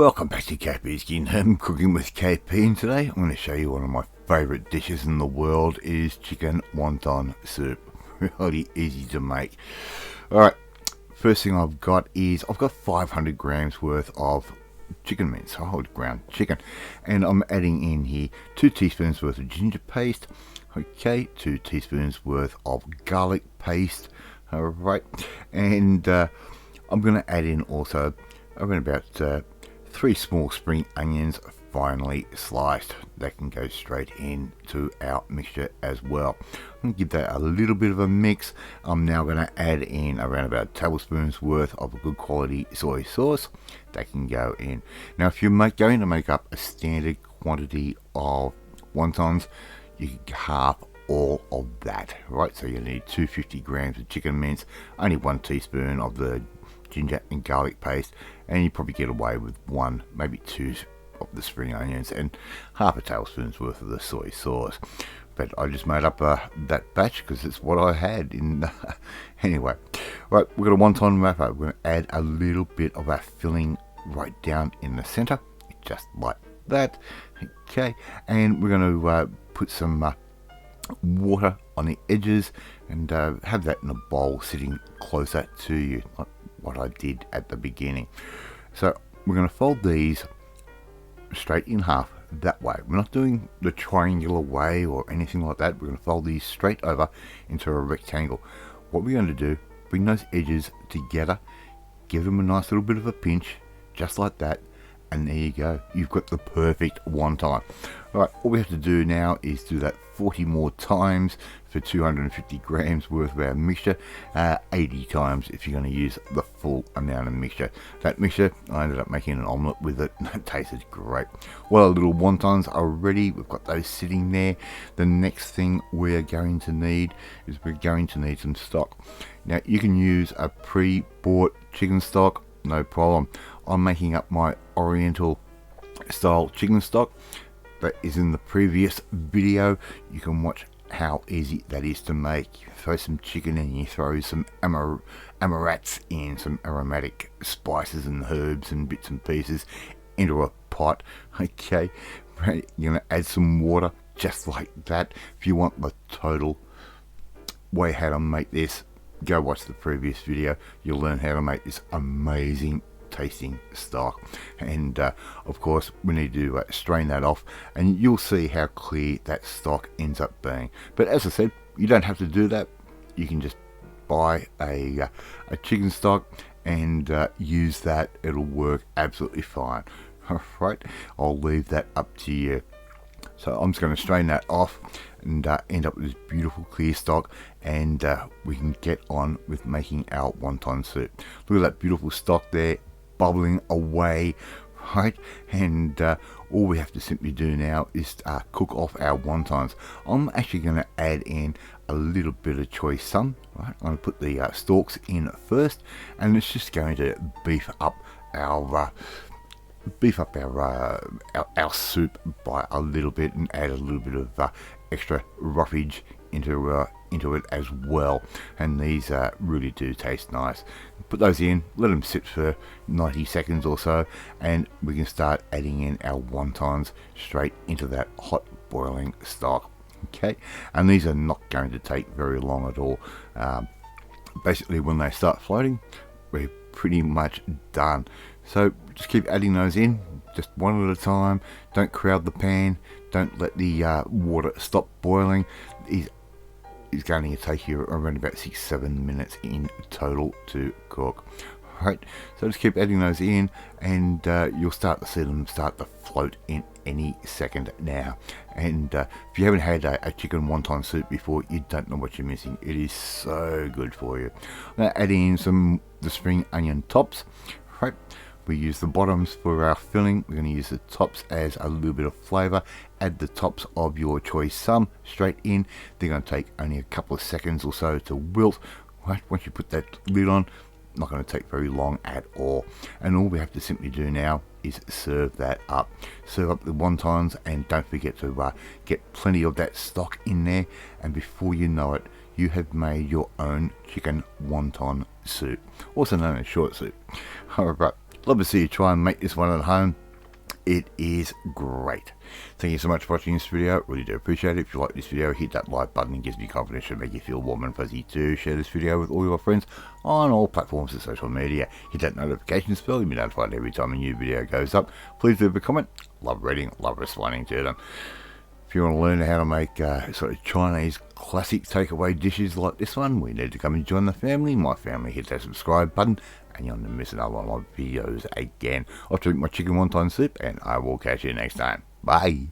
Welcome back to KPsKINGDOM Cooking with KP, and today I'm going to show you one of my favourite dishes in the world. It is chicken wonton soup. Really easy to make. Alright, first thing I've got 500 grams worth of chicken mince, whole ground chicken, and I'm adding in here 2 teaspoons worth of ginger paste, okay, 2 teaspoons worth of garlic paste, alright, and I'm going to add in also around about 3 small spring onions finely sliced. That can go straight into our mixture as well. I'm going to give that a little bit of a mix. I'm now going to add in around about a tablespoon's worth of a good quality soy sauce. That can go in. Now if you're going to make up a standard quantity of wontons, you can half all of that, right? So you need 250 grams of chicken mince, only 1 teaspoon of the ginger and garlic paste, and you probably get away with 1, maybe 2 of the spring onions and half a tablespoon's worth of the soy sauce. But I just made up that batch because it's what I had in anyway. Right, we've got a wonton wrapper. We're going to add a little bit of our filling right down in the center, just like that, okay, and we're going to put some water on the edges and have that in a bowl sitting closer to you, like what I did at the beginning. So we're going to fold these straight in half that way. We're not doing the triangular way or anything like that. We're going to fold these straight over into a rectangle. What we're going to do, bring those edges together, give them a nice little bit of a pinch, just like that, and there you go. You've got the perfect wonton. Alright, all we have to do now is do that 40 more times for 250 grams worth of our mixture, 80 times if you're going to use the full amount of mixture. That mixture, I ended up making an omelette with it, and it tasted great. Well, our little wontons are ready. We've got those sitting there. The next thing we're going to need is some stock. Now, you can use a pre-bought chicken stock, no problem. I'm making up my Oriental style chicken stock that is in the previous video. You can watch how easy that is to make. You throw some chicken and you throw some amarats in, some aromatic spices and herbs and bits and pieces into a pot. Okay, you're going to add some water just like that. If you want the total way how to make this, go watch the previous video. You'll learn how to make this amazing tasting stock, and of course we need to strain that off, and you'll see how clear that stock ends up being. But as I said, you don't have to do that. You can just buy a chicken stock and use that. It'll work absolutely fine. Alright, I'll leave that up to you. So I'm just going to strain that off and end up with this beautiful clear stock, and we can get on with making our wonton soup. Look at that beautiful stock there bubbling away, right? And all we have to simply do now is cook off our wontons. I'm actually going to add in a little bit of choy sum, right? I'm going to put the stalks in first, and it's just going to beef up our our soup by a little bit, and add a little bit of extra roughage into it as well. And these really do taste nice. Put those in, let them sit for 90 seconds or so, and we can start adding in our wontons straight into that hot boiling stock. Okay, and these are not going to take very long at all. Basically, when they start floating, we're pretty much done. So just keep adding those in, just one at a time. Don't crowd the pan. Don't let the water stop boiling. It's going to take you around about 6-7 minutes in total to cook. Right, so just keep adding those in, and you'll start to see them start to float in any second now. And if you haven't had a chicken wonton soup before, you don't know what you're missing. It is so good for you. Now adding in the spring onion tops. Right, we use the bottoms for our filling. We're going to use the tops as a little bit of flavour. Add the tops of your choice some straight in. They're going to take only a couple of seconds or so to wilt. Right, once you put that lid on, not going to take very long at all. And all we have to simply do now is serve that up. Serve up the wontons, and don't forget to get plenty of that stock in there, and before you know it, you have made your own chicken wonton soup, also known as short soup. Alright, Love to see you try and make this one at home. It is great. Thank you so much for watching this video. Really do appreciate it. If you like this video, hit that like button. It gives me confidence to make you feel warm and fuzzy to share this video with all your friends on all platforms of social media. Hit that notification bell. You'll be notified every time a new video goes up. Please leave a comment. Love reading, love responding to them. If you want to learn how to make sort of Chinese classic takeaway dishes like this one, we need to come and join the family. My family, hit that subscribe button and you'll never miss another one of my videos again. I'll drink my chicken wonton soup and I will catch you next time. Bye.